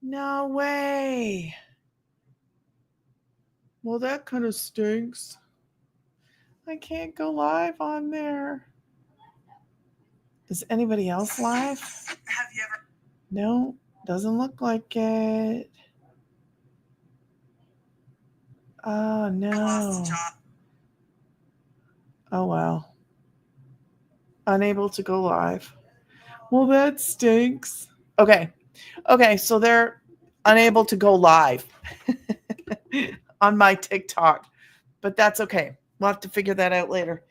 No way. Well, that kind of stinks. I can't go live on there. Is anybody else live? Have you ever? No, doesn't look like it. Oh, Lost a no. job. Oh, well. Unable to go live. Well, that stinks. Okay. Okay, so they're unable to go live on my TikTok, but that's okay. We'll have to figure that out later.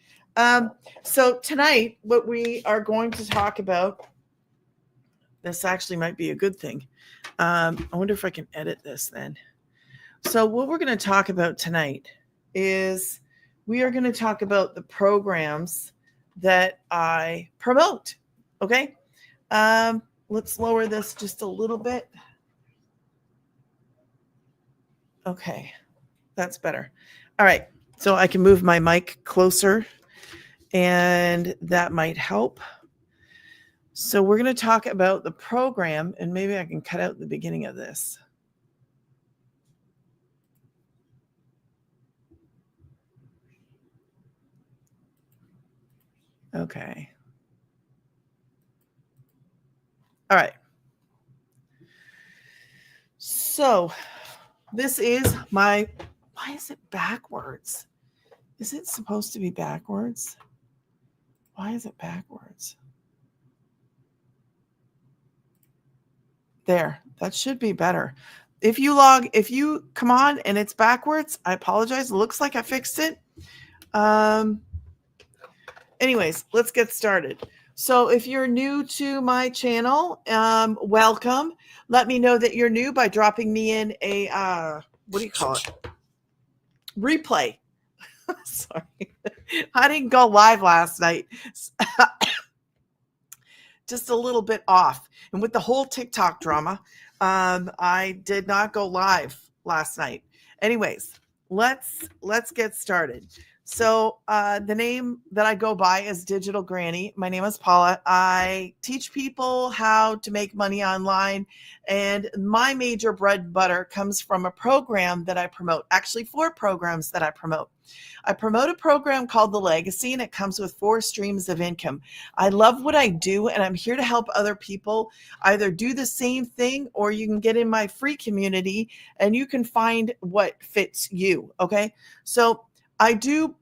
So tonight, what we are going to talk about, this actually might be a good thing. I wonder if I can edit this then. So what we're going to talk about tonight is we are going to talk about the programs that I promote. Okay. Let's lower this just a little bit. Okay, that's better. All right, so I can move my mic closer and that might help. So we're going to talk about the program, and maybe I can cut out the beginning of this. Okay. All right. So this is my, why is it backwards? Is it supposed to be backwards? Why is it backwards? There, that should be better. If you come on and it's backwards, I apologize. It looks like I fixed it. Anyways, let's get started. So if you're new to my channel, welcome. Let me know that you're new by dropping me in a, what do you call it? Replay. Sorry. I didn't go live last night. Just a little bit off. And with the whole TikTok drama, I did not go live last night. Anyways, let's get started. So the name that I go by is Digital Granny. My name is Paula. I teach people how to make money online, and my major bread and butter comes from a program that I promote. Actually, 4 programs that I promote. I promote a program called The Legacy, and it comes with 4 streams of income. I love what I do, and I'm here to help other people either do the same thing, or you can get in my free community and you can find what fits you. Okay. So I do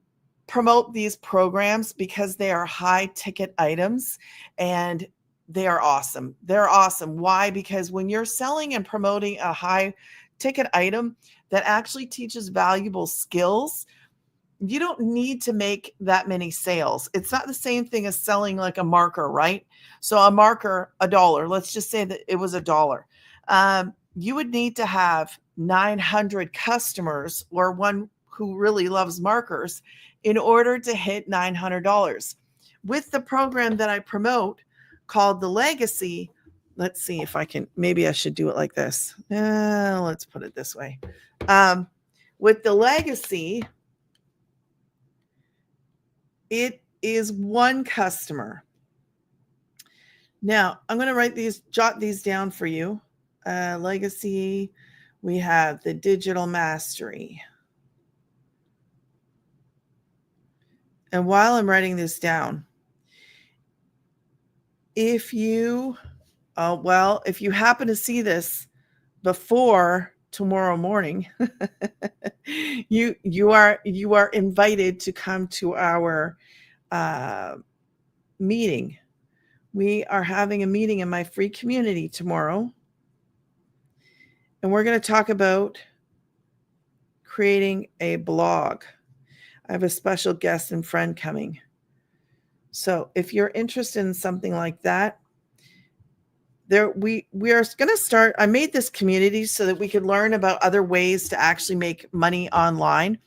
promote these programs because they are high ticket items and they are awesome. They're awesome. Why? Because when you're selling and promoting a high ticket item that actually teaches valuable skills, you don't need to make that many sales. It's not the same thing as selling like a marker, right? So a marker, $1. Let's just say that it was $1. You would need to have 900 customers or one who really loves markers in order to hit $900. With the program that I promote called The Legacy, let's see if I can, maybe I should do it like this. Let's put it this way. With The Legacy, it is one customer. Now, I'm going to jot these down for you. Legacy, we have the Digital Mastery. And while I'm writing this down, if you happen to see this before tomorrow morning, you are invited to come to our meeting. We are having a meeting in my free community tomorrow, and we're going to talk about creating a blog. I have a special guest and friend coming. So if you're interested in something like that, we are going to start. I made this community so that we could learn about other ways to actually make money online,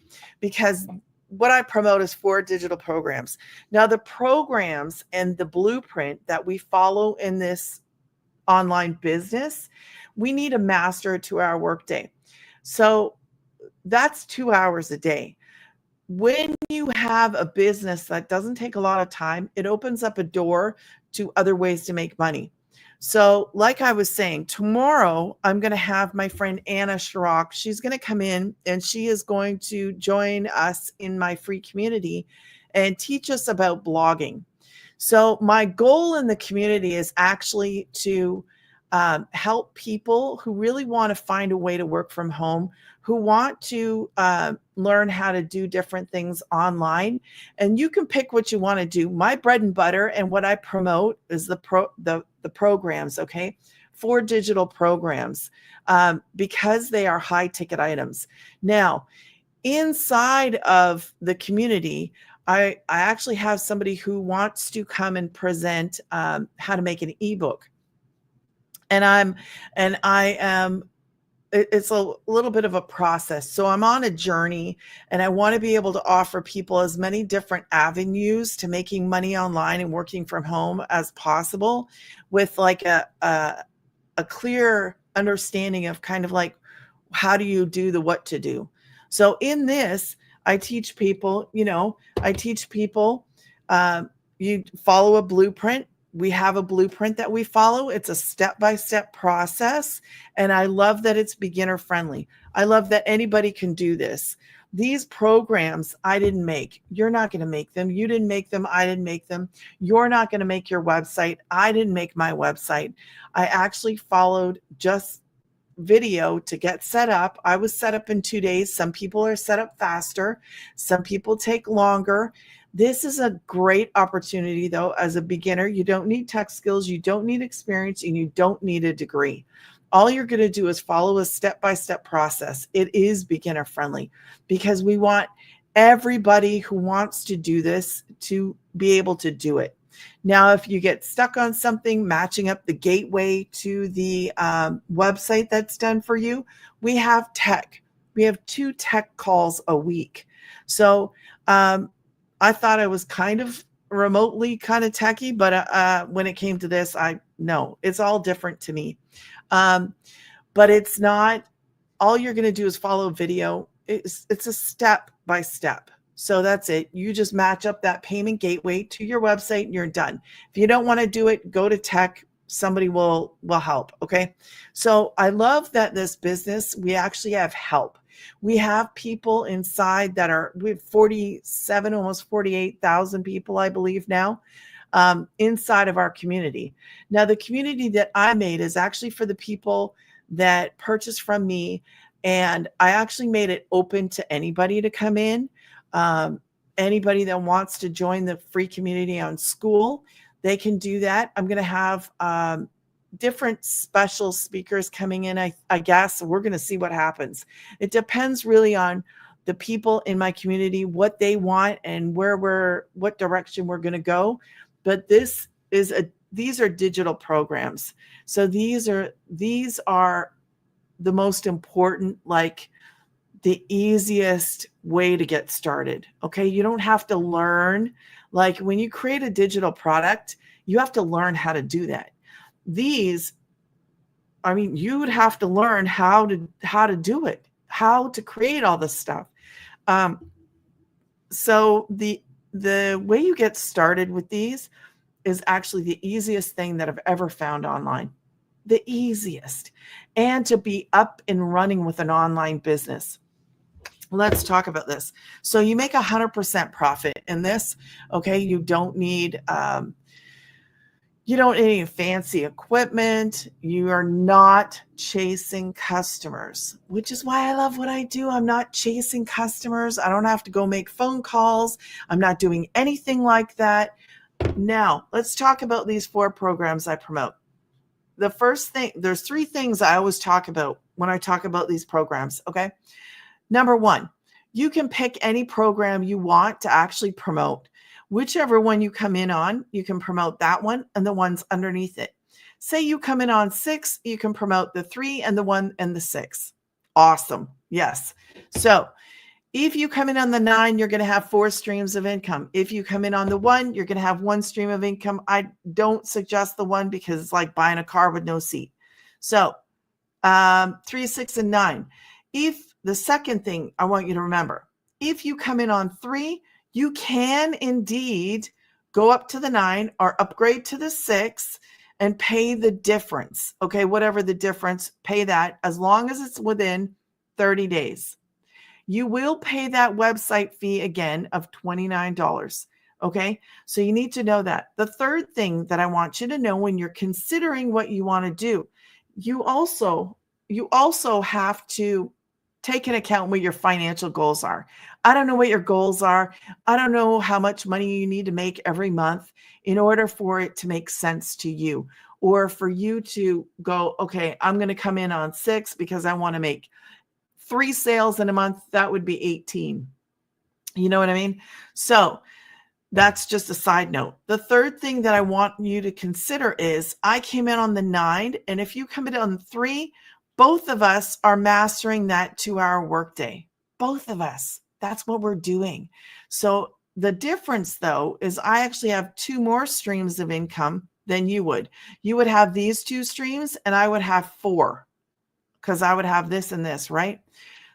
because what I promote is 4 digital programs. Now, the programs and the blueprint that we follow in this online business, we need to master 2-hour workday. So that's 2 hours a day. When you have a business that doesn't take a lot of time, it opens up a door to other ways to make money. So, like I was saying, tomorrow I'm going to have my friend Anna Schrock. She's going to come in and she is going to join us in my free community and teach us about blogging. So, my goal in the community is actually to help people who really want to find a way to work from home, who want to learn how to do different things online. And you can pick what you want to do. My bread and butter and what I promote is the programs, okay? 4 digital programs because they are high ticket items. Now, inside of the community, I actually have somebody who wants to come and present how to make an ebook. And I am it's a little bit of a process. So I'm on a journey and I want to be able to offer people as many different avenues to making money online and working from home as possible with like a clear understanding of kind of like how do you do the what to do. So in this, I teach people, you follow a blueprint. We have a blueprint that we follow. It's a step-by-step process. And I love that it's beginner friendly. I love that anybody can do this. These programs I didn't make. You're not going to make them. You didn't make them. I didn't make them. You're not going to make your website. I didn't make my website. I actually followed just video to get set up. I was set up in 2 days. Some people are set up faster. Some people take longer. This is a great opportunity, though, as a beginner. You don't need tech skills, you don't need experience, and you don't need a degree. All you're going to do is follow a step-by-step process. It is beginner friendly because we want everybody who wants to do this to be able to do it. Now, if you get stuck on something, matching up the gateway to the website that's done for you, we have tech. We have 2 tech calls a week. So I thought I was kind of remotely kind of techie, but when it came to this, no, it's all different to me. But it's not, all you're going to do is follow video. It's a step by step. So that's it. You just match up that payment gateway to your website and you're done. If you don't want to do it, go to tech. Somebody will help. Okay. So I love that this business, we actually have help. We have people inside we have 47, almost 48,000 people, I believe now, inside of our community. Now, the community that I made is actually for the people that purchase from me. And I actually made it open to anybody to come in. Anybody that wants to join the free community on school, they can do that. I'm going to have different special speakers coming in, I guess. We're going to see what happens. It depends really on the people in my community, what they want and what direction we're going to go. But these are digital programs. So these are the most important, like the easiest way to get started. Okay. You don't have to learn, like when you create a digital product, you have to learn how to do that. You would have to learn how to do it, how to create all this stuff. So the way you get started with these is actually the easiest thing that I've ever found online. The easiest. And to be up and running with an online business. Let's talk about this. So you make 100% profit in this. Okay. You don't need any fancy equipment. You are not chasing customers, which is why I love what I do. I'm not chasing customers. I don't have to go make phone calls. I'm not doing anything like that. Now, let's talk about these 4 programs I promote. The first thing, there's 3 things I always talk about when I talk about these programs, okay? Number 1, you can pick any program you want to actually promote. Whichever one you come in on, you can promote that one and the ones underneath it. Say you come in on 6, you can promote the 3 and the 1 and the 6. Awesome. Yes. So if you come in on the 9, you're going to have 4 streams of income. If you come in on the 1, you're going to have 1 stream of income. I don't suggest the 1 because it's like buying a car with no seat. So 3, 6, and 9. If the second thing I want you to remember, if you come in on 3, you can indeed go up to the 9 or upgrade to the 6 and pay the difference. Okay, whatever the difference, pay that as long as it's within 30 days. You will pay that website fee again of $29. Okay, so you need to know that. The third thing that I want you to know when you're considering what you want to do, you also have to take into account what your financial goals are. I don't know what your goals are. I don't know how much money you need to make every month in order for it to make sense to you, or for you to go, okay, I'm going to come in on 6 because I want to make 3 sales in a month. That would be 18. You know what I mean? So that's just a side note. The third thing that I want you to consider is I came in on the 9, and if you come in on 3, both of us are mastering that 2-hour workday. Both of us. That's what we're doing. So the difference, though, is I actually have 2 more streams of income than you would. You would have these 2 streams, and I would have 4 because I would have this and this, right?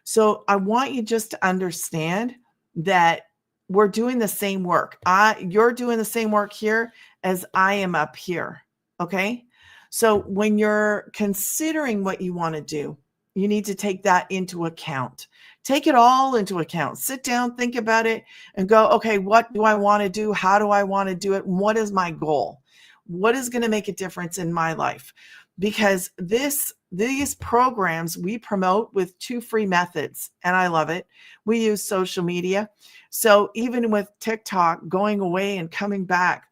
So I want you just to understand that we're doing the same work. You're doing the same work here as I am up here. Okay. So when you're considering what you want to do, you need to take that into account. Take it all into account. Sit down, think about it, and go, okay, what do I want to do? How do I want to do it? What is my goal? What is going to make a difference in my life? Because these programs we promote with 2 free methods, and I love it. We use social media. So even with TikTok going away and coming back,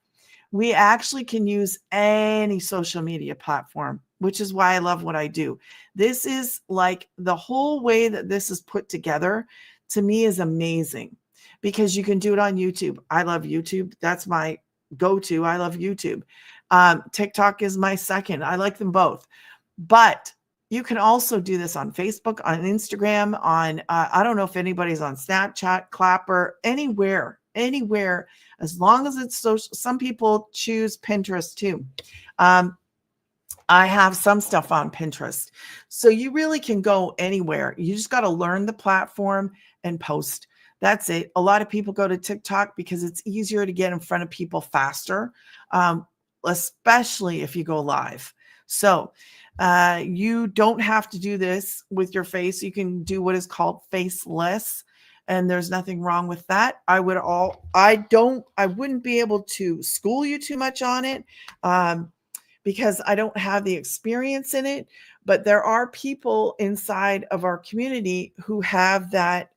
we actually can use any social media platform, which is why I love what I do. This is like the whole way that this is put together, to me, is amazing, because you can do it on YouTube. I love YouTube. That's my go-to. I love YouTube. TikTok is my second. I like them both. But you can also do this on Facebook, on Instagram, on, I don't know if anybody's on Snapchat, Clapper, anywhere, as long as it's social. Some people choose Pinterest too. I have some stuff on Pinterest. So you really can go anywhere. You just got to learn the platform and post. That's it. A lot of people go to TikTok because it's easier to get in front of people faster, especially if you go live. So you don't have to do this with your face. You can do what is called faceless, and there's nothing wrong with that. I wouldn't be able to school you too much on it because I don't have the experience in it. But there are people inside of our community who have that,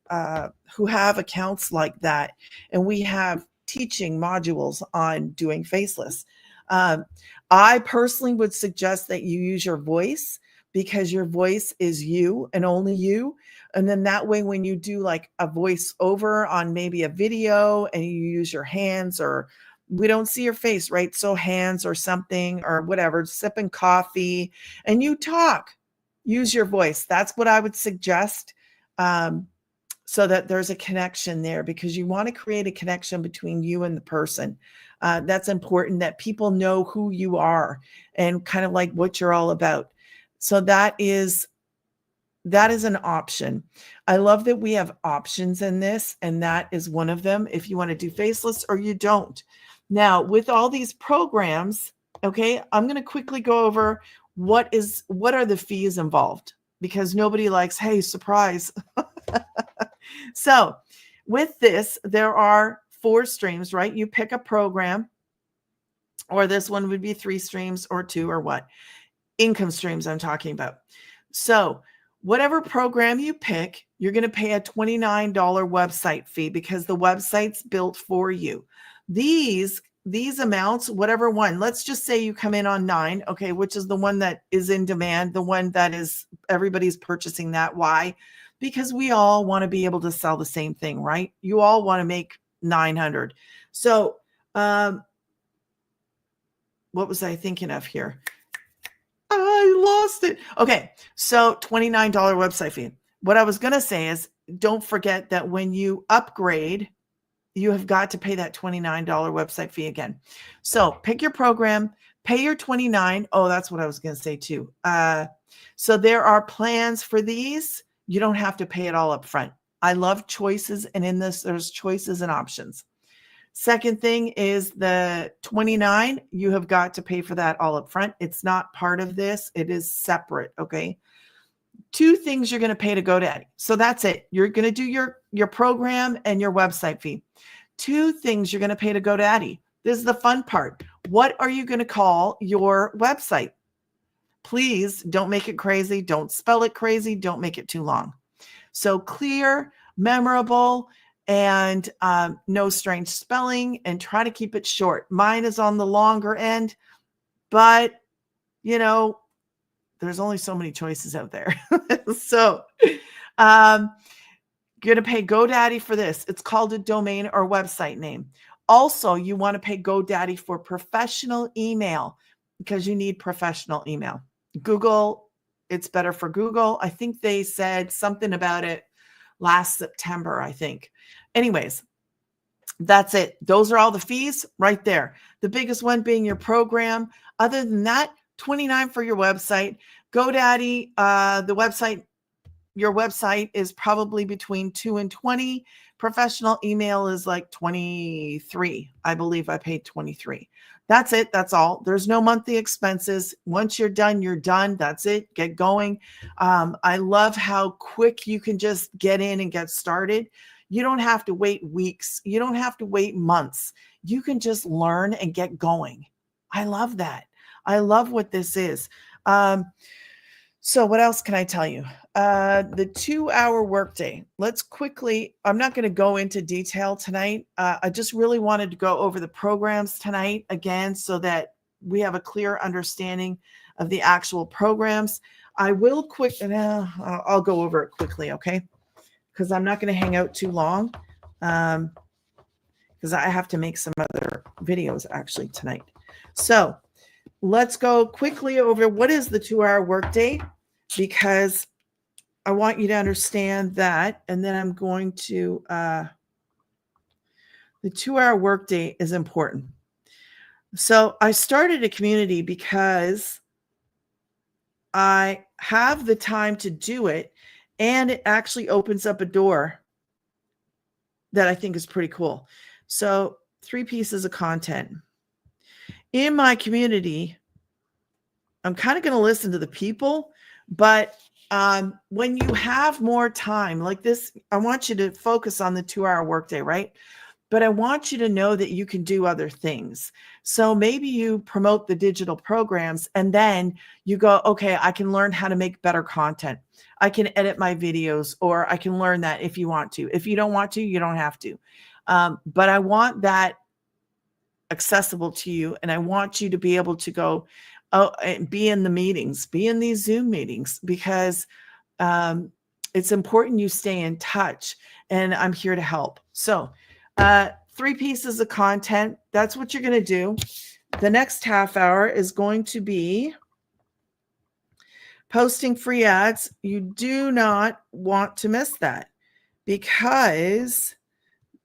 who have accounts like that, and we have teaching modules on doing faceless. I personally would suggest that you use your voice, because your voice is you and only you. And then that way, when you do like a voice over on maybe a video and you use your hands, or we don't see your face, right? So hands or something or whatever, sipping coffee, and you talk, use your voice. That's what I would suggest. So that there's a connection there, because you want to create a connection between you and the person. That's important, that people know who you are and kind of like what you're all about. So that is an option. I love that we have options in this, and that is one of them, if you want to do faceless or you don't. Now, with all these programs, okay, I'm going to quickly go over what are the fees involved, because nobody likes, hey, surprise. So with this, there are 4 streams, right? You pick a program, or this one would be 3 streams or 2 or what? Income streams I'm talking about. So whatever program you pick, you're going to pay a $29 website fee, because the website's built for you. These amounts, whatever one, let's just say you come in on 9, okay, which is the one that is in demand, the one that is everybody's purchasing that. Why? Because we all want to be able to sell the same thing, right? You all want to make 900. So what was I thinking of here? I lost it. Okay, so $29 website fee. What I was going to say is, don't forget that when you upgrade, you have got to pay that $29 website fee again. So pick your program, pay your $29. Oh, that's what I was going to say too. So there are plans for these. You don't have to pay it all up front. I love choices, and in this, there's choices and options. Second thing is the 29. You have got to pay for that all up front. It's not part of this. It is separate. Okay. Two things you're going to pay to GoDaddy. So that's it. You're going to do your program and your website fee. Two things you're going to pay to GoDaddy. This is the fun part. What are you going to call your website? Please don't make it crazy. Don't spell it crazy. Don't make it too long. So clear, memorable, and no strange spelling, and try to keep it short. Mine is on the longer end, but there's only so many choices out there. So you're going to pay GoDaddy for this. It's called a domain or website name. Also, you want to pay GoDaddy for professional email because you need professional email. Google, it's better for Google. I think they said something about it last September, I think. Anyways, that's it. Those are all the fees right there. The biggest one being your program. Other than that, $29 for your website. GoDaddy, your website is probably between $2 and $20. Professional email is like $23. I believe I paid $23. That's it. That's all. There's no monthly expenses. Once you're done, you're done. That's it. Get going. I love how quick you can just get in and get started. You don't have to wait weeks. You don't have to wait months. You can just learn and get going. I love that. I love what this is. So what else can I tell you? The 2-hour workday. Let's quickly, I'm not going to go into detail tonight. I just really wanted to go over the programs tonight again, so that we have a clear understanding of the actual programs. I will I'll go over it quickly. Okay. Because I'm not going to hang out too long. Because I have to make some other videos actually tonight. So let's go quickly over what is the 2-hour workday, because I want you to understand that. And then I'm going to, the 2-hour workday is important. So I started a community because I have the time to do it, and it actually opens up a door that I think is pretty cool. So 3 pieces of content. In my community, I'm kind of going to listen to the people, but when you have more time like this, I want you to focus on the 2-hour workday, right? But I want you to know that you can do other things. So maybe you promote the digital programs, and then you go, okay, I can learn how to make better content. I can edit my videos, or I can learn that if you want to. If you don't want to, you don't have to. But I want that accessible to you, and I want you to be able to go, and be in the meetings, be in these Zoom meetings, because it's important you stay in touch, and I'm here to help. So 3 pieces of content. That's what you're going to do. The next half hour is going to be posting free ads. You do not want to miss that, because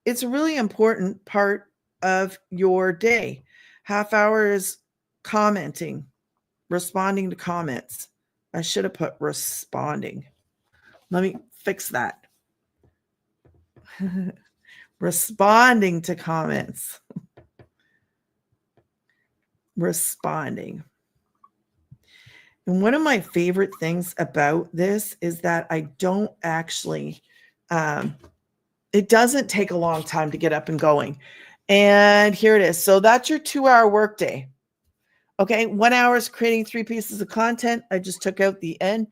it's a really important part of your day. Half hour is commenting, responding to comments. I should have put responding. Let me fix that. Responding to comments. Responding. And one of my favorite things about this is that I don't actually, it doesn't take a long time to get up and going. And here it is. So that's your 2-hour workday. Okay, 1 hour is creating 3 pieces of content. I just took out the end.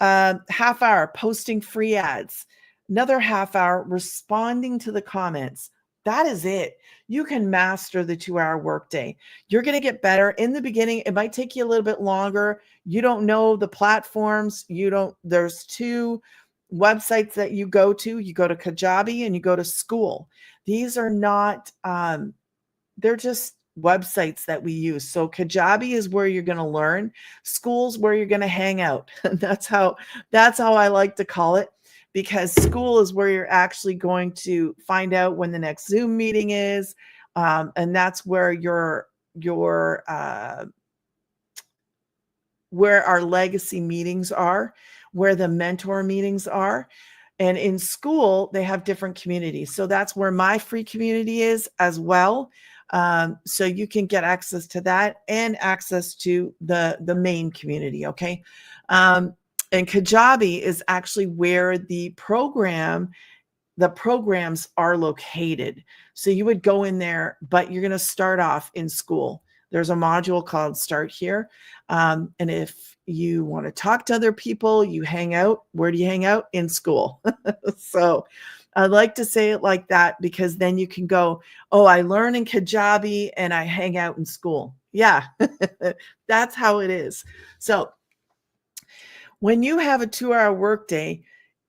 Half hour, posting free ads. Another half hour, responding to the comments. That is it. You can master the 2-hour workday. You're going to get better. In the beginning, it might take you a little bit longer. You don't know the platforms. There's 2 websites that you go to. You go to Kajabi and you go to School. These are not, they're just websites that we use. So Kajabi is where you're going to learn. School's where you're going to hang out. That's how I like to call it, because School is where you're actually going to find out when the next Zoom meeting is. And that's where where our legacy meetings are, where the mentor meetings are. And in school, they have different communities. So that's where my free community is as well. So you can get access to that and access to the main community. Okay. Um, and Kajabi is actually where the programs are located. So you would go in there, but you're going to start off in school. There's a module called Start Here. And if you want to talk to other people, you hang out. Where do you hang out? In school. So I like to say it like that because then you can go, oh, I learn in Kajabi and I hang out in school. Yeah, that's how it is. So when you have a 2-hour workday,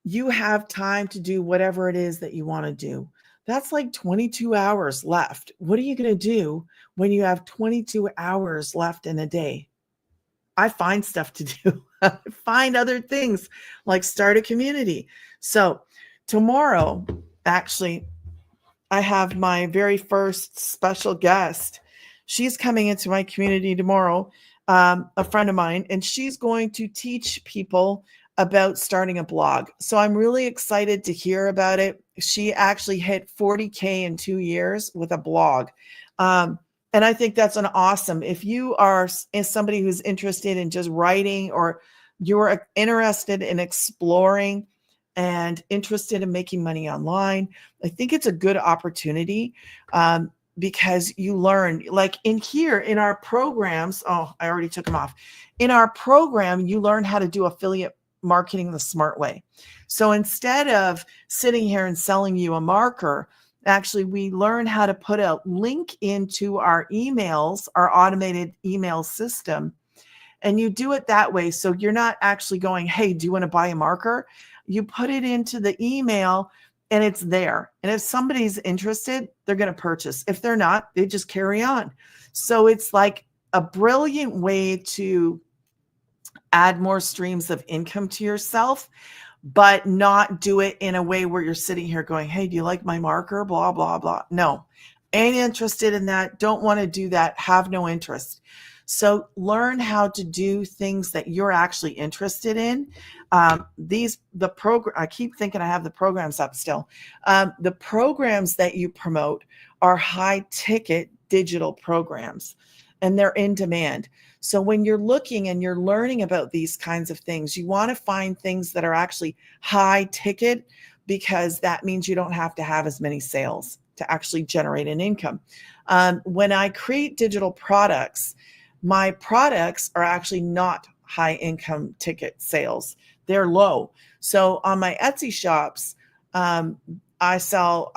you have time to do whatever it is that you want to do. That's like 22 hours left. What are you going to do when you have 22 hours left in a day? I find stuff to do. I find other things like start a community. So tomorrow, actually, I have my very first special guest. She's coming into my community tomorrow, a friend of mine, and she's going to teach people about starting a blog. So I'm really excited to hear about it. She actually hit 40K in 2 years with a blog. And I think that's an awesome. If you are somebody who's interested in just writing, or you're interested in exploring and interested in making money online, I think it's a good opportunity, because you learn, like in our programs. Oh, I already took them off. In our program, you learn how to do affiliate marketing the smart way. So instead of sitting here and selling you a marker, actually, we learn how to put a link into our emails, our automated email system. And you do it that way. So you're not actually going, hey, do you want to buy a marker? You put it into the email and it's there. And if somebody's interested, they're going to purchase. If they're not, they just carry on. So it's like a brilliant way to add more streams of income to yourself, but not do it in a way where you're sitting here going, hey, do you like my marker? Blah, blah, blah. No, ain't interested in that. Don't want to do that. Have no interest. So learn how to do things that you're actually interested in. The program, I keep thinking I have the programs up still. The programs that you promote are high ticket digital programs, and they're in demand. So when you're looking and you're learning about these kinds of things, you want to find things that are actually high ticket, because that means you don't have to have as many sales to actually generate an income. When I create digital products, my products are actually not high income ticket sales. They're low. So on my Etsy shops, I sell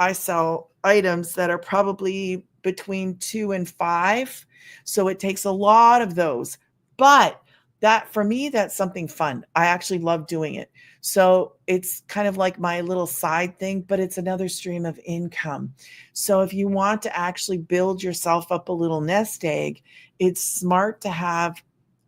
items that are probably between 2 and 5. So it takes a lot of those. But that, for me, that's something fun. I actually love doing it. So it's kind of like my little side thing, but it's another stream of income. So if you want to actually build yourself up a little nest egg, it's smart to have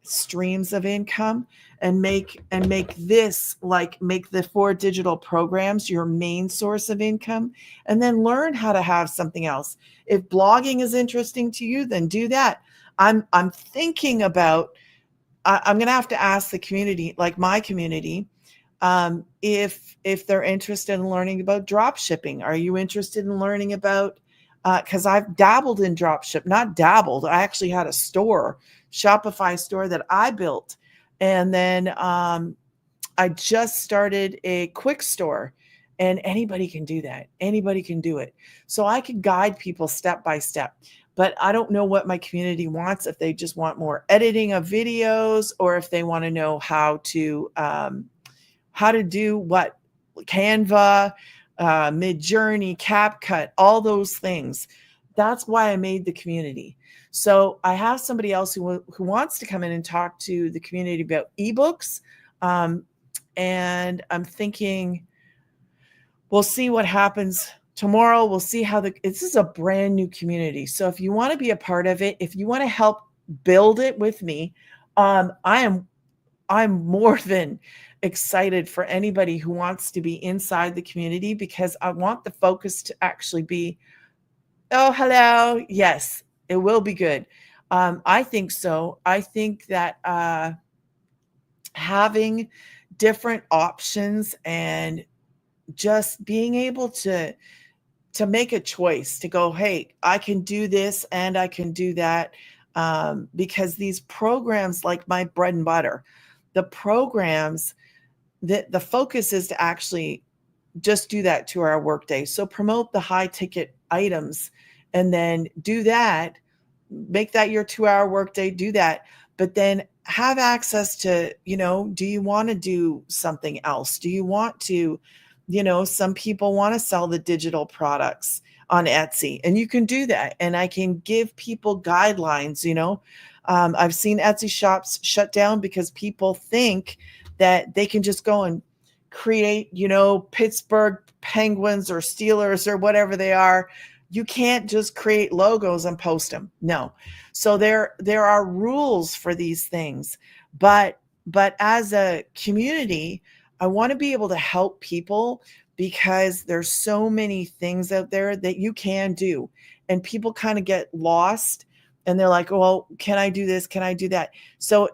streams of income, and make the 4 digital programs your main source of income, and then learn how to have something else. If blogging is interesting to you, then do that. I'm thinking about, I'm going to have to ask the community, like my community, if they're interested in learning about drop shipping. Are you interested in learning about, because I've dabbled in drop ship, not dabbled. I actually had a Shopify store that I built. And then I just started a quick store, and anybody can do that. Anybody can do it. So I can guide people step by step, but I don't know what my community wants, if they just want more editing of videos, or if they want to know how to do what, Canva, Midjourney, CapCut, all those things. That's why I made the community. So I have somebody else who wants to come in and talk to the community about ebooks. And I'm thinking, we'll see what happens tomorrow. We'll see how this is a brand new community. So if you want to be a part of it, if you want to help build it with me, I'm more than excited for anybody who wants to be inside the community, because I want the focus to actually be, oh, hello. Yes, it will be good. I think so. I think that having different options and just being able to make a choice to go, hey, I can do this and I can do that. Because these programs, like my bread and butter, the programs, the focus is to actually just do that to our workday. So promote the high ticket items and then do that, make that your 2 hour workday, do that. But then have access to, do you want to do something else? Do you want to, some people want to sell the digital products on Etsy, and you can do that. And I can give people guidelines. I've seen Etsy shops shut down because people think that they can just go and create, Pittsburgh Penguins or Steelers or whatever they are. You can't just create logos and post them. No. So there are rules for these things. But as a community, I want to be able to help people because there's so many things out there that you can do. And people kind of get lost and they're like, well, can I do this? Can I do that? So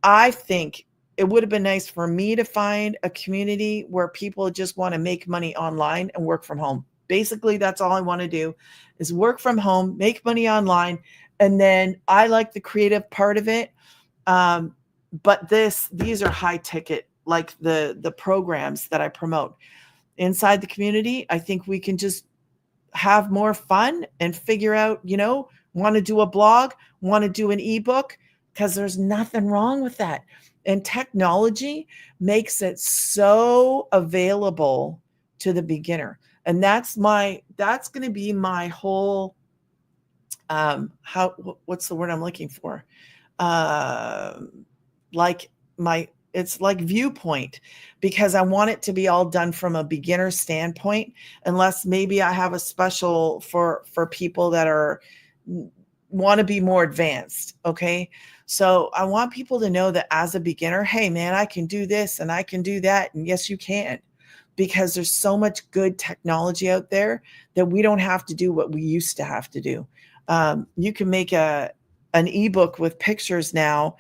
I think it would have been nice for me to find a community where people just want to make money online and work from home. Basically, that's all I want to do is work from home, make money online. And then I like the creative part of it. But these are high ticket, like the programs that I promote inside the community. I think we can just have more fun and figure out, want to do a blog, want to do an ebook, because there's nothing wrong with that. And technology makes it so available to the beginner. And that's going to be my whole, what's the word I'm looking for? It's like viewpoint, because I want it to be all done from a beginner standpoint, unless maybe I have a special for people that want to be more advanced. Okay. So I want people to know that as a beginner, hey man, I can do this and I can do that. And yes, you can, because there's so much good technology out there that we don't have to do what we used to have to do. You can make an ebook with pictures now,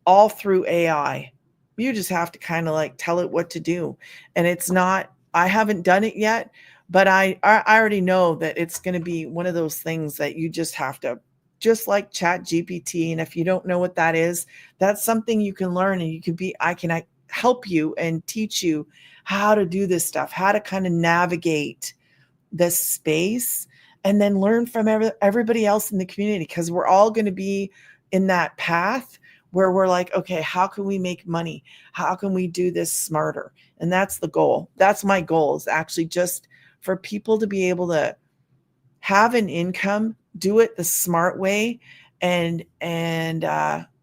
all through AI. You just have to kind of like tell it what to do. And it's not, I haven't done it yet, but I already know that it's going to be one of those things that you just have to, just like Chat GPT. And if you don't know what that is, that's something you can learn, and I can help you and teach you how to do this stuff, how to kind of navigate this space, and then learn from everybody else in the community, because we're all going to be in that path where we're like, okay, how can we make money? How can we do this smarter? And that's the goal. That's my goal, is actually just for people to be able to have an income, do it the smart way, and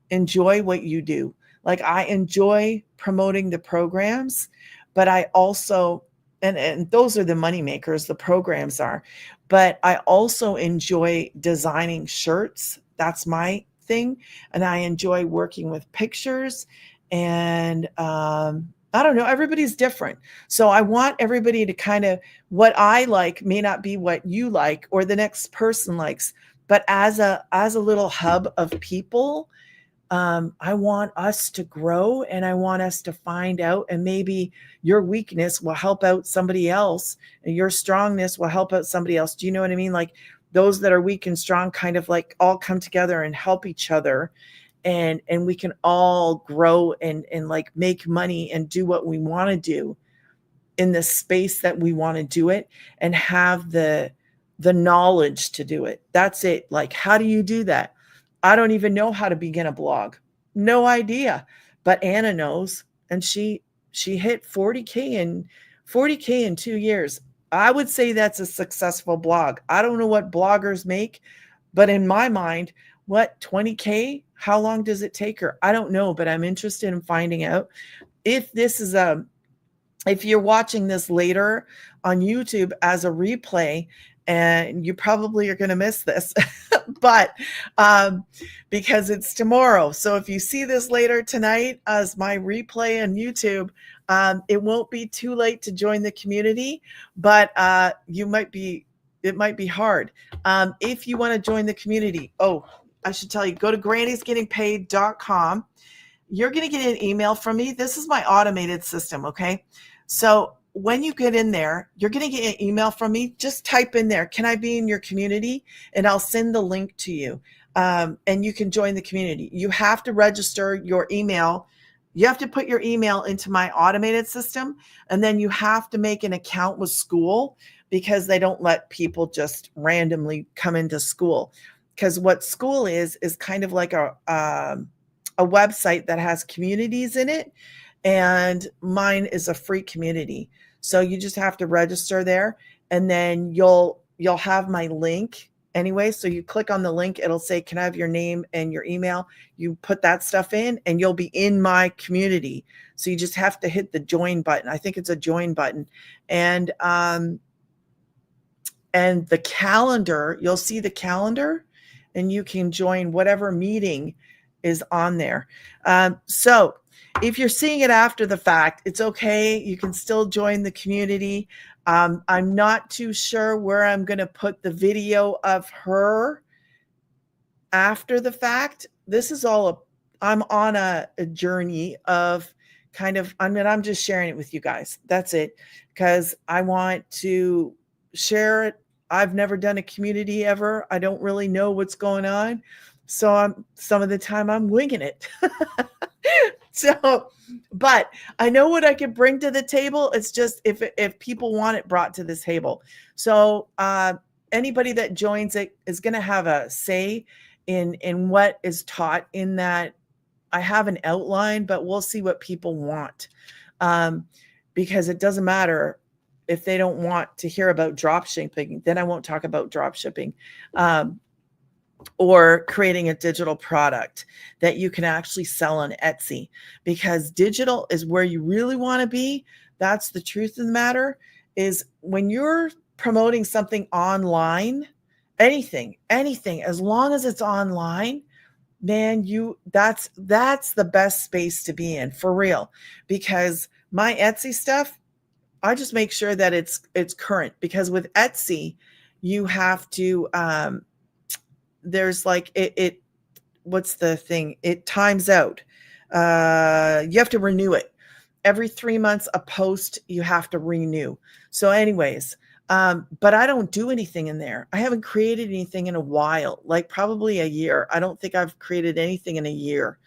enjoy what you do. Like, I enjoy promoting the programs, but I also, and those are the money makers, the programs are, but I also enjoy designing shirts. That's my thing. And I enjoy working with pictures, and I don't know, everybody's different. So I want everybody to kind of, what I like may not be what you like or the next person likes, but as a little hub of people, I want us to grow, and I want us to find out, and maybe your weakness will help out somebody else and your strongness will help out somebody else. Do you know what I mean? Like, those that are weak and strong kind of like all come together and help each other, and we can all grow and like make money and do what we want to do in the space that we want to do it, and have the knowledge to do it. That's it. Like, how do you do that? I don't even know how to begin a blog. No idea. But Anna knows, and she hit 40K in 2 years. I would say that's a successful blog. I don't know what bloggers make, but in my mind, what, 20K? How long does it take her? I don't know, but I'm interested in finding out. If you're watching this later on YouTube as a replay, and you probably are going to miss this, but because it's tomorrow. So if you see this later tonight as my replay on YouTube, it won't be too late to join the community, but it might be hard. If you want to join the community, I should tell you, go to grandysgettingpaid.com. You're going to get an email from me. This is my automated system. Okay. So when you get in there, you're going to get an email from me. Just type in there, can I be in your community? And I'll send the link to you. And you can join the community. You have to register your email. You have to put your email into my automated system. And then you have to make an account with school, because they don't let people just randomly come into school. Because what school is kind of like a website that has communities in it. And mine is a free community. So you just have to register there, and then you'll have my link anyway. So you click on the link, it'll say, can I have your name and your email? You put that stuff in and you'll be in my community. So you just have to hit the join button. I think it's a join button. And the calendar, you'll see the calendar, and you can join whatever meeting is on there. So if you're seeing it after the fact, it's okay. You can still join the community. I'm not too sure where I'm going to put the video of her after the fact. This is all I'm on a journey of I'm just sharing it with you guys. That's it. Because I want to share it. I've never done a community ever. I don't really know what's going on. So some of the time I'm winging it. So, but I know what I can bring to the table. It's just if people want it brought to the table. So anybody that joins it is going to have a say in what is taught in that. I have an outline, but we'll see what people want, because it doesn't matter if they don't want to hear about drop shipping. Then I won't talk about drop shipping. Or creating a digital product that you can actually sell on Etsy, because digital is where you really want to be. That's the truth of the matter, is when you're promoting something online, anything, as long as it's online, man, that's the best space to be in, for real. Because my Etsy stuff, I just make sure that it's current, because with Etsy, you have to, there's like it what's the thing? It times out. You have to renew it. Every 3 months, a post you have to renew. So anyways, but I don't do anything in there. I haven't created anything in a while, like probably a year. I don't think I've created anything in a year.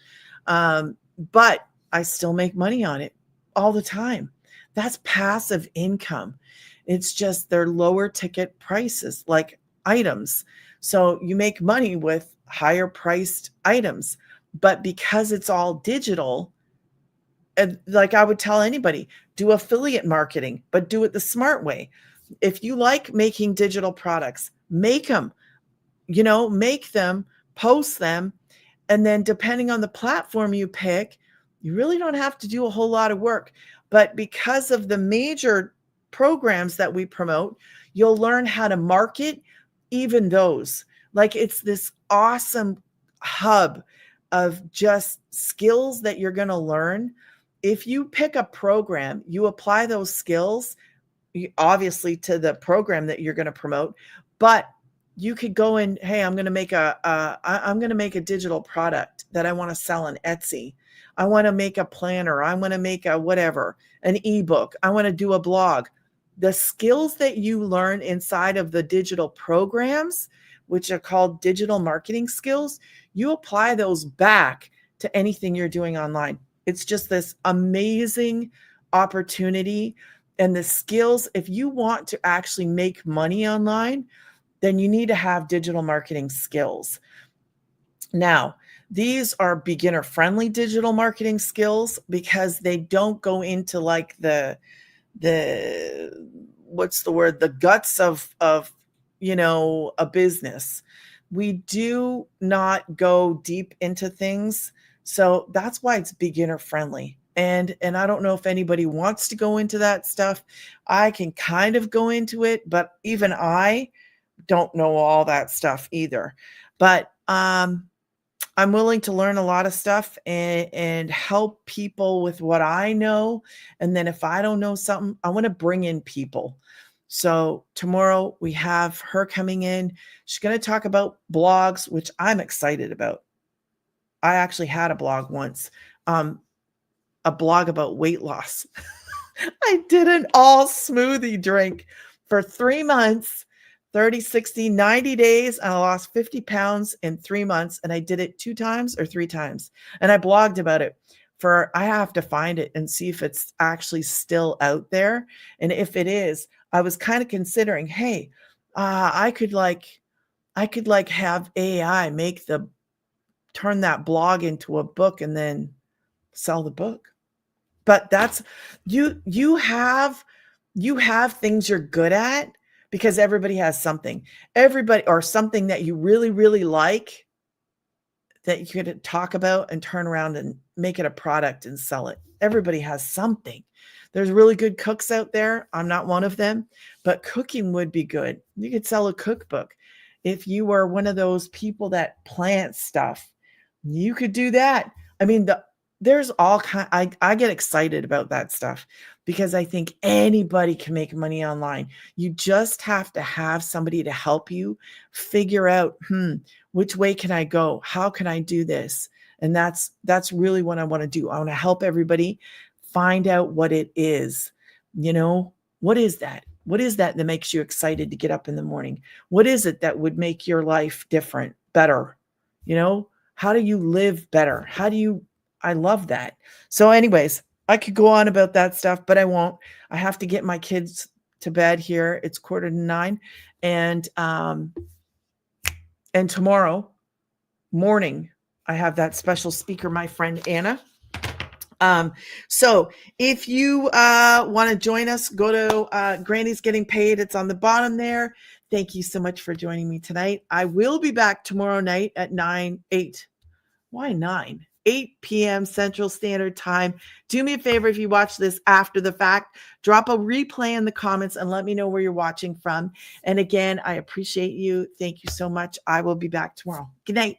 But I still make money on it all the time. That's passive income. It's just they're lower ticket prices, like items. So you make money with higher priced items, but because it's all digital, and like I would tell anybody, do affiliate marketing, but do it the smart way. If you like making digital products, make them, post them. And then depending on the platform you pick, you really don't have to do a whole lot of work. But because of the major programs that we promote, you'll learn how to market even those. Like, it's this awesome hub of just skills that you're going to learn. If you pick a program, you apply those skills, obviously, to the program that you're going to promote, but you could go in, hey, I'm going to make a digital product that I want to sell on Etsy. I want to make a planner. I want to make a whatever, an ebook. I want to do a blog. The skills that you learn inside of the digital programs, which are called digital marketing skills, you apply those back to anything you're doing online. It's just this amazing opportunity. And the skills, if you want to actually make money online, then you need to have digital marketing skills. Now, these are beginner-friendly digital marketing skills, because they don't go into like the what's the word? The guts of a business. We do not go deep into things. So that's why it's beginner friendly. And I don't know if anybody wants to go into that stuff. I can kind of go into it, but even I don't know all that stuff either. But I'm willing to learn a lot of stuff and help people with what I know. And then if I don't know something, I want to bring in people. So tomorrow we have her coming in. She's going to talk about blogs, which I'm excited about. I actually had a blog once, a blog about weight loss. I did an all smoothie drink for 3 months, 30, 60, 90 days, and I lost 50 pounds in 3 months, and I did it 2 times or 3 times, and I blogged about it for I have to find it and see if it's actually still out there, and if it is, I was kinda considering, "Hey, I could, like, have AI make the turn that blog into a book and then sell the book." But that's you have things you're good at because everybody has something. Everybody or something that you really, really like that you could talk about and turn around and make it a product and sell it. Everybody has something. There's really good cooks out there. I'm not one of them, but cooking would be good. You could sell a cookbook. If you were one of those people that plant stuff, you could do that. I mean, there's all kind I get excited about that stuff because I think anybody can make money online. You just have to have somebody to help you figure out, which way can I go? How can I do this? And that's really what I want to do. I want to help everybody find out what it is. You know, what is that? What is that that makes you excited to get up in the morning? What is it that would make your life different, better? You know, how do you live better? How do you I love that. So anyways, I could go on about that stuff, but I won't. I have to get my kids to bed here. It's 8:45 and tomorrow morning I have that special speaker, my friend Anna. So if you want to join us, go to Granny's Getting Paid. It's on the bottom there. Thank you so much for joining me tonight. I will be back tomorrow night at 8 p.m. Central Standard Time. Do me a favor if you watch this after the fact, drop a replay in the comments and let me know where you're watching from. And again, I appreciate you. Thank you so much. I will be back tomorrow. Good night.